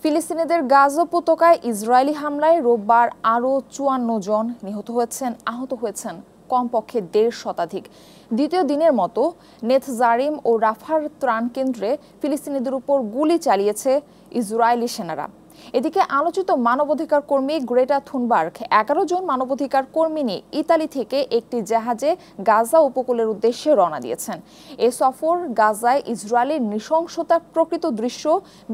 ফিলিস্তিনিদের গাজা উপত্যকায় ইসরায়েলি হামলায় রোববার আরও ৫৪ জন নিহত হয়েছেন, আহত হয়েছেন কমপক্ষে ১৫০ শতাধিক। দ্বিতীয় দিনের মতো নেতজারিম ও রাফার ত্রাণ কেন্দ্রে ফিলিস্তিনিদের উপর গুলি চালিয়েছে ইসরায়েলি সেনারা। এদিকে আলোচিত মানবাধিকার কর্মী গ্রেটা থুনবার্গ ১১ জন মানবাধিকার কর্মী নিয়ে ইতালি থেকে একটি জাহাজে গাজা উপকূলের উদ্দেশ্যে রওনা দিয়েছেন। এ সফর গাজায় ইসরায়েলের নৃশংসতার প্রকৃত দৃশ্য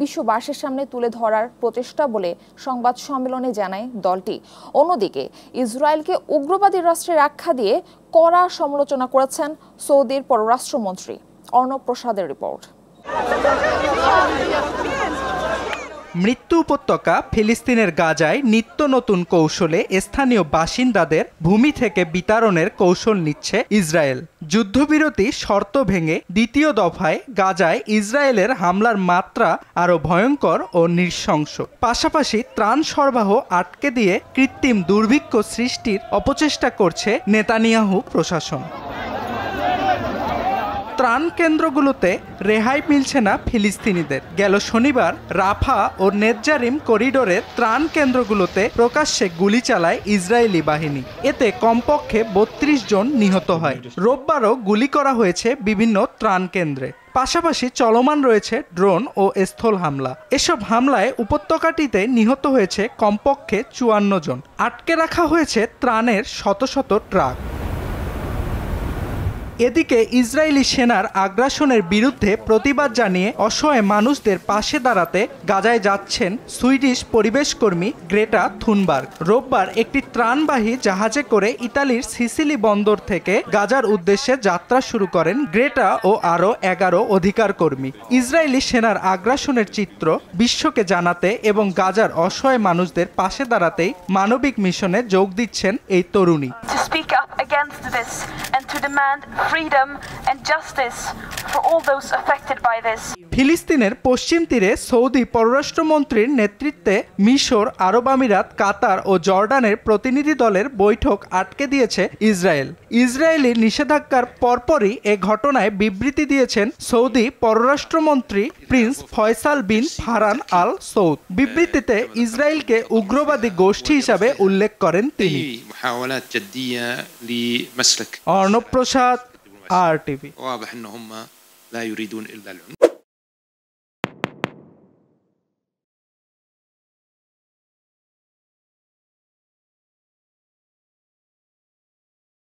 বিশ্ববাসীর সামনে তুলে ধরার প্রচেষ্টা বলে সংবাদ সম্মেলনে জানায় দলটি। অন্যদিকে ইসরায়েলকে উগ্রবাদী রাষ্ট্রের আখ্যা দিয়ে কড়া সমালোচনা করেছেন সৌদির পররাষ্ট্রমন্ত্রী। অর্ণব প্রসাদের রিপোর্ট। মৃত্যু উপত্যকা ফিলিস্তিনের গাজায় নিত্য নতুন কৌশলে স্থানীয় বাসিন্দাদের ভূমি থেকে বিতাড়নের কৌশল নিচ্ছে ইসরায়েল। যুদ্ধবিরতি শর্ত ভেঙে দ্বিতীয় দফায় গাজায় ইসরায়েলের হামলার মাত্রা আরও ভয়ঙ্কর ও নৃশংস। পাশাপাশি ত্রাণ সরবরাহ আটকে দিয়ে কৃত্রিম দুর্ভিক্ষ সৃষ্টির অপচেষ্টা করছে নেতানিয়াহু প্রশাসন। ত্রাণ কেন্দ্রগুলোতে রেহাই মিলছে না ফিলিস্তিনিদের। গেল শনিবার রাফা ও নেতজারিম করিডোরের ত্রাণ কেন্দ্রগুলোতে প্রকাশ্যে গুলি চালায় ইসরায়েলি বাহিনী। এতে কমপক্ষে ৩২ জন নিহত হয়। রোববারও গুলি করা হয়েছে বিভিন্ন ত্রাণ কেন্দ্রে। পাশাপাশি চলমান রয়েছে ড্রোন ও স্থল হামলা। এসব হামলায় উপত্যকাটিতে নিহত হয়েছে কমপক্ষে ৫৪ জন। আটকে রাখা হয়েছে ত্রাণের শত শত ট্রাক। এদিকে ইসরায়েলি সেনার আগ্রাসনের বিরুদ্ধে প্রতিবাদ জানিয়ে অসহায় মানুষদের পাশে দাঁড়াতে গাজায় যাচ্ছেন সুইডিশ পরিবেশকর্মী গ্রেটা থুনবার্গ। রোববার একটি ত্রাণবাহী জাহাজে করে ইতালির সিসিলি বন্দর থেকে গাজার উদ্দেশ্যে যাত্রা শুরু করেন গ্রেটা ও আরও ১১ অধিকার কর্মী। ইসরায়েলি সেনার আগ্রাসনের চিত্র বিশ্বকে জানাতে এবং গাজার অসহায় মানুষদের পাশে দাঁড়াতেই মানবিক মিশনে যোগ দিচ্ছেন এই তরুণী। Freedom and justice for all those affected by this. ফিলিস্তিনের পশ্চিম তীরে সৌদি পররাষ্ট্রমন্ত্রীর নেতৃত্বে মিশর, আরব আমিরাত, কাতার ও জর্ডানের প্রতিনিধি দলের বৈঠক আটকে দিয়েছে ইসরায়েল। ইসরায়েলি নিষেধাজ্ঞার পরপরই এ ঘটনায় বিবৃতি দিয়েছেন সৌদি পররাষ্ট্রমন্ত্রী প্রিন্স ফয়সাল বিন ফারহান আল সৌদ। বিবৃতিতে ইসরায়েলকে উগ্রবাদী গোষ্ঠী হিসাবে উল্লেখ করেন তিনি। অর্ণব প্রসাদ, RTV।